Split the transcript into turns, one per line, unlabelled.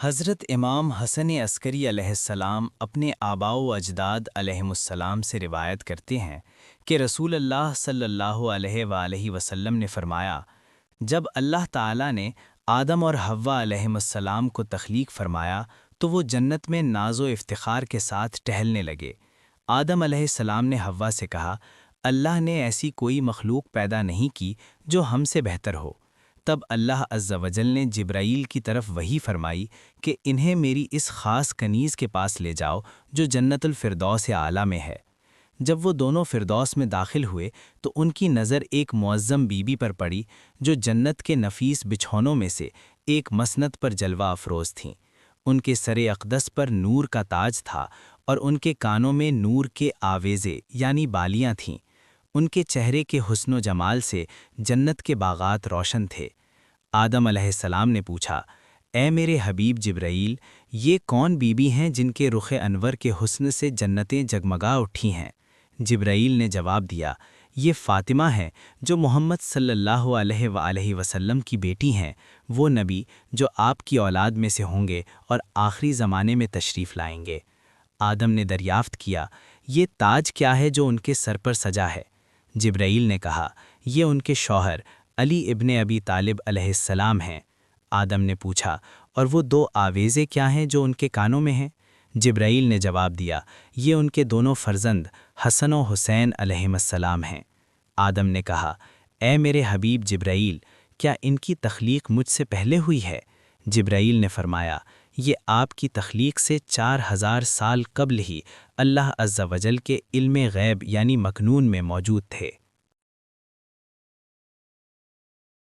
حضرت امام حسن عسکری علیہ السلام اپنے آباء و اجداد علیہم السلام سے روایت کرتے ہیں کہ رسول اللہ صلی اللہ علیہ وآلہ وسلم نے فرمایا، جب اللہ تعالیٰ نے آدم اور حوا علیہم السلام کو تخلیق فرمایا تو وہ جنت میں ناز و افتخار کے ساتھ ٹہلنے لگے۔ آدم علیہ السلام نے حوا سے کہا، اللہ نے ایسی کوئی مخلوق پیدا نہیں کی جو ہم سے بہتر ہو۔ تب اللہ عز و جل نے جبرائیل کی طرف وحی فرمائی کہ انہیں میری اس خاص کنیز کے پاس لے جاؤ جو جنت الفردوس اعلیٰ میں ہے۔ جب وہ دونوں فردوس میں داخل ہوئے تو ان کی نظر ایک معظم بی بی پر پڑی جو جنت کے نفیس بچھونوں میں سے ایک مسند پر جلوہ افروز تھیں۔ ان کے سر اقدس پر نور کا تاج تھا اور ان کے کانوں میں نور کے آویزے یعنی بالیاں تھیں۔ ان کے چہرے کے حسن و جمال سے جنت کے باغات روشن تھے۔ آدم علیہ السلام نے پوچھا، اے میرے حبیب جبرائیل، یہ کون بی بی ہیں جن کے رخ انور کے حسن سے جنتیں جگمگا اٹھی ہیں؟ جبرائیل نے جواب دیا، یہ فاطمہ ہیں جو محمد صلی اللہ علیہ وآلہ وسلم کی بیٹی ہیں، وہ نبی جو آپ کی اولاد میں سے ہوں گے اور آخری زمانے میں تشریف لائیں گے۔ آدم نے دریافت کیا، یہ تاج کیا ہے جو ان کے سر پر سجا ہے؟ جبرائیل نے کہا، یہ ان کے شوہر علی ابن ابی طالب علیہ السلام ہیں۔ آدم نے پوچھا، اور وہ دو آویزے کیا ہیں جو ان کے کانوں میں ہیں؟ جبرائیل نے جواب دیا، یہ ان کے دونوں فرزند حسن و حسین علیہم السلام ہیں۔ آدم نے کہا، اے میرے حبیب جبرائیل، کیا ان کی تخلیق مجھ سے پہلے ہوئی ہے؟ جبرائیل نے فرمایا، یہ آپ کی تخلیق سے 4000 سال قبل ہی اللہ عز و جل کے علم غیب یعنی مکنون میں موجود تھے۔